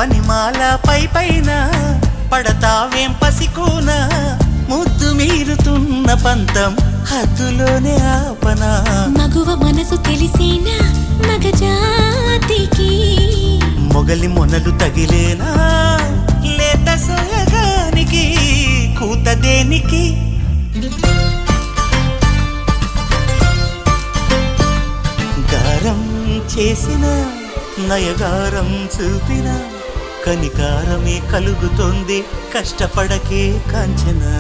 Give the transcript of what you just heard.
పనిమాల పైన పడతావేం పసికోనా ముద్దు మీరుతున్న పంతం హద్దులోనే ఆపనా మగువ మనసు తెలిసేనా మగజాతికి మొగలి మొనలు తగిలేనా లేత సోయగానికి కూత దేనికి గారం చేసిన నయగారం చూపిన కనికారమే కలుగుతోంది కష్టపడకే కాంచనా